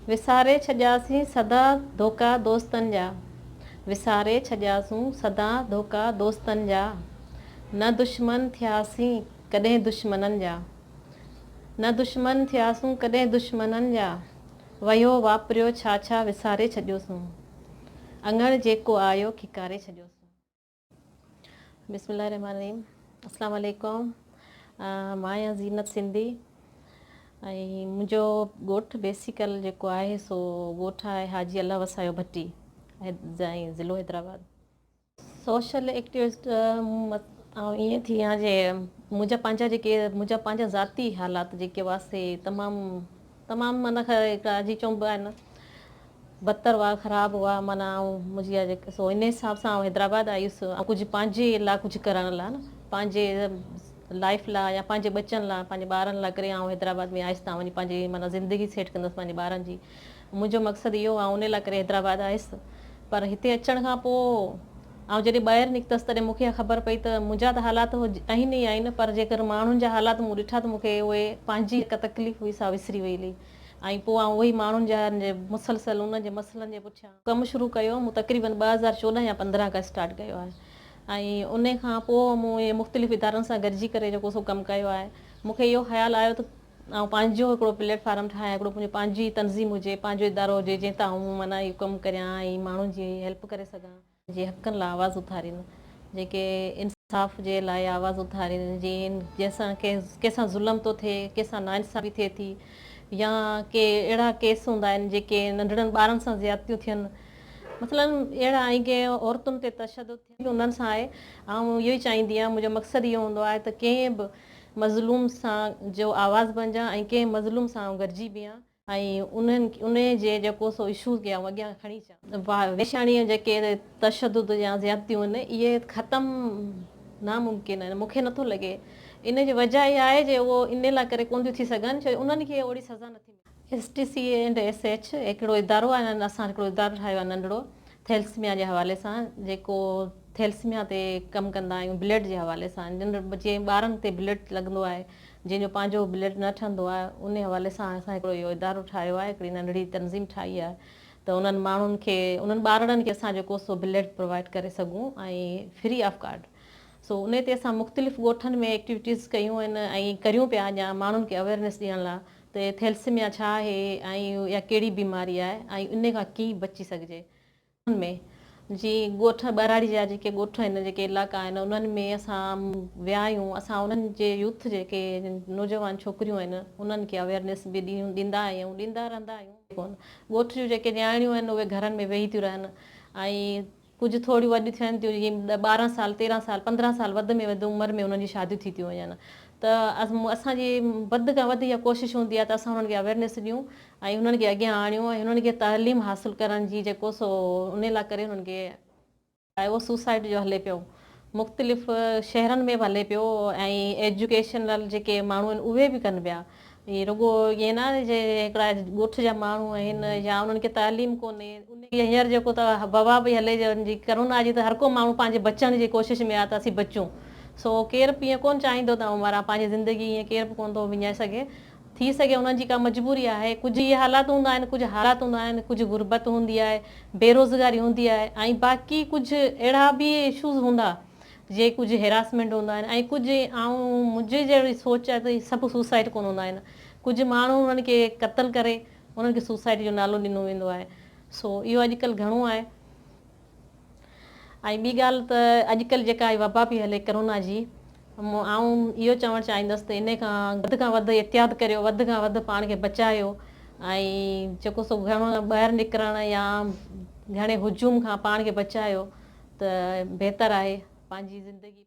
विसारे छॾियासीं सदा धोखा दोस्तनि जा। विसारे छॾियासीं सदा धोखा दोस्तनि जा। न दुश्मन थियासीं कॾहिं दुश्मननि जा। न दुश्मन थियासीं कॾहिं दुश्मननि जा। वयो वापरियो छा छा विसारे छॾियोसीं। अङण जेको आयो खिकारे छॾियोसीं। बिस्मिल्लाहिर्रहमानिर्रहीम। अस्सलाम वालेकुम। मां आहियां ज़ीनत सिंधी ऐं मुंहिंजो ॻोठु बेसिकल जेको आहे सो ॻोठु आहे हाजी अल्लाह वसायो भट्टी ऐं ज़िलो हैदराबाद। सोशल एक्टिविस्ट ऐं ईअं थी आहे जे मुंहिंजा पंहिंजा ज़ाती हालात जेके वास्ते तमामु माना जी चइबो आहे न बदतर हुआ, ख़राबु हुआ। माना मुंहिंजी जेके सो इन हिसाब सां हैदराबाद आयुसि ऐं कुझु पंहिंजे लाइ कुझु करण लाइ न पंहिंजे लाइफ लाइ या पंहिंजे बचनि लाइ पंहिंजे ॿारनि लाइ करे हैदराबाद में आयसि। वञी पंहिंजी माना ज़िंदगी सेट कंदसि पंहिंजे ॿारनि जी। मुंहिंजो मक़सदु इहो आहे, उन लाइ करे हैदराबाद आयसि। पर हिते अचण खां पोइ जॾहिं ॿाहिरि निकितसि तॾहिं मूंखे ख़बर पई त मुंहिंजा त हालात आहिनि ई आहिनि, पर जेकर माण्हुनि जा हालात मूं ॾिठा त मूंखे उहे पंहिंजी हिकु तकलीफ़ हुई सा विसरी वई हुई। ऐं पोइ उहे माण्हुनि जा मुसलसल उन्हनि जे मसइलनि जे पुठियां कमु शुरू कयो। मूं तक़रीबन 2014 या 15 खां स्टार्ट कयो आहे। ऐं उन खां पोइ मूं इहे मुख़्तलिफ़ इदारनि सां गॾिजी करे जेको सो कमु कयो आहे। मूंखे इहो ख़्यालु आयो त पंहिंजो हिकिड़ो प्लेटफार्म ठाहियां, हिकिड़ो मुंहिंजी पंहिंजी तनज़ीम हुजे, पंहिंजो इदारो हुजे जंहिं तां माना इहो कमु करियां ऐं माण्हुनि जी हेल्प करे सघां, जे हक़नि लाइ आवाज़ु उथारीनि, जेके इंसाफ़ जे लाइ आवाज़ु उथारीनि, जंहिंसां कंहिंसां ज़ुल्म थो थिए, कंहिंसां नाइंसाफ़ी थिए थी, या के अहिड़ा केस हूंदा आहिनि जेके नंढड़नि ॿारनि सां ज़्यादतियूं थियनि, मतिलबु अहिड़ा ऐं के औरतुनि ते तशदुद थिए उन्हनि सां आहे। ऐं इहो ई चाहींदी आहियां, मुंहिंजो मक़सदु इहो हूंदो आहे त कंहिं बि मज़लूम सां जो आवाज़ु बणिजां ऐं कंहिं मज़लूम सां गॾिजी बीहां ऐं उन जे जेको सो इशूज़ खे अॻियां खणी अचां। वेशाणीअ जेके तशदुद या ज़्यादतियूं आहिनि इहे ख़तमु नामुमकिन आहिनि, मूंखे नथो लॻे। इन जी वजह इहा आहे जो उहो इन लाइ करे कोन थियूं थी सघनि छो उन्हनि खे ओड़ी सज़ा नथी मिले। STC एंड SH हिकिड़ो इदारो आहे, असां हिकिड़ो इदारो ठाहियो आहे नंढिड़ो थैल्समिया जे हवाले सां, जेको थैल्समिया ते कमु कंदा आहियूं ब्लड जे हवाले सां। जीअं ॿारनि ते ब्लड लॻंदो आहे, जंहिंजो पंहिंजो ब्लड न ठहंदो आहे, उन हवाले सां असां हिकिड़ो इहो इदारो ठाहियो आहे, हिकिड़ी नंढड़ी तनज़ीम ठाही आहे त उन्हनि माण्हुनि खे उन्हनि ॿारनि खे असां जेको सो ब्लड प्रोवाइड करे सघूं ऐं फ्री ऑफ कार्ड। सो उन ते असां मुख़्तलिफ़ ॻोठनि में एक्टिविटीज़ कयूं आहिनि ऐं करियूं पिया अञा माण्हुनि खे अवेयरनेस ॾियण लाइ त थैल्समिया छा आहे ऐं इहा कहिड़ी बीमारी आहे ऐं इन खां कीअं बची सघिजे। उनमें जीअं ॻोठ ॿराड़ी जा जेके ॻोठ आहिनि, जेके इलाइक़ा आहिनि, उन्हनि में असां विया आहियूं। असां उन्हनि जे यूथ जेके नौजवान छोकिरियूं आहिनि उन्हनि खे अवेयरनेस बि ॾींदा रहंदा आहियूं। कोन ॻोठ जूं जेके न्याणियूं आहिनि उहे घरनि में वेही थियूं रहनि ऐं कुझु थोरियूं वॾियूं थियनि थियूं, जीअं 12 साल 13 साल 15 साल वधि में वधि उमिरि में उन्हनि जी शादियूं थी थियूं वञनि। त असांजी वधि खां वधि इहा कोशिशि हूंदी आहे त असां उन्हनि खे अवेयरनेस ॾियूं ऐं उन्हनि खे अॻियां आणियूं ऐं उन्हनि खे तालीम हासिलु करण जी जेको सो उन लाइ करे उन्हनि खे आहे उहो सुसाइड जो हले पियो, मुख़्तलिफ़ शहरनि में बि हले पियो ऐं एजुकेशनल जेके माण्हू आहिनि उहे बि कनि पिया। ईअं रुॻो ईअं न जे हिकिड़ा ॻोठ जा माण्हू आहिनि या उन्हनि खे तालीम कोन्हे, उन हींअर जेको त वबा पई हले जी करोना जी, त हर को माण्हू पंहिंजे बचण जी कोशिशि में आहे त असीं बचूं। सो केरु बि ईअं कोन चाहींदो त हमारा पंहिंजी ज़िंदगी ईअं केरु बि कोन थो विञाए सघे। थी सघे उन्हनि जी का मजबूरी आहे, कुझु इहे हालात हूंदा आहिनि, कुझु हालात हूंदा आहिनि, कुझु गुरबत हूंदी आहे, बेरोज़गारी हूंदी आहे ऐं बाक़ी कुझु अहिड़ा बि इशूज़ हूंदा जे कुझु हेरासमेंट हूंदा आहिनि ऐं कुझु मुंहिंजी जहिड़ी सोच आहे त सभु सुसाइड कोन हूंदा आहिनि। कुझु माण्हू उन्हनि खे क़तल करे उन्हनि खे सुसाइड जो नालो ॾिनो वेंदो आहे। सो इहो अॼुकल्ह घणो आहे। ऐं ॿी ॻाल्हि त अॼुकल्ह जेका वबा पई हले करोना जी, इहो चवणु चाहींदसि त इन खां वधि एहतियात करियो, वधि खां वधि पाण खे बचायो ऐं जेको सो घणो ॿाहिरि निकिरणु या घणे हुजूम खां पाण खे बचायो त बहितरु आहे। पंहिंजी ज़िंदगी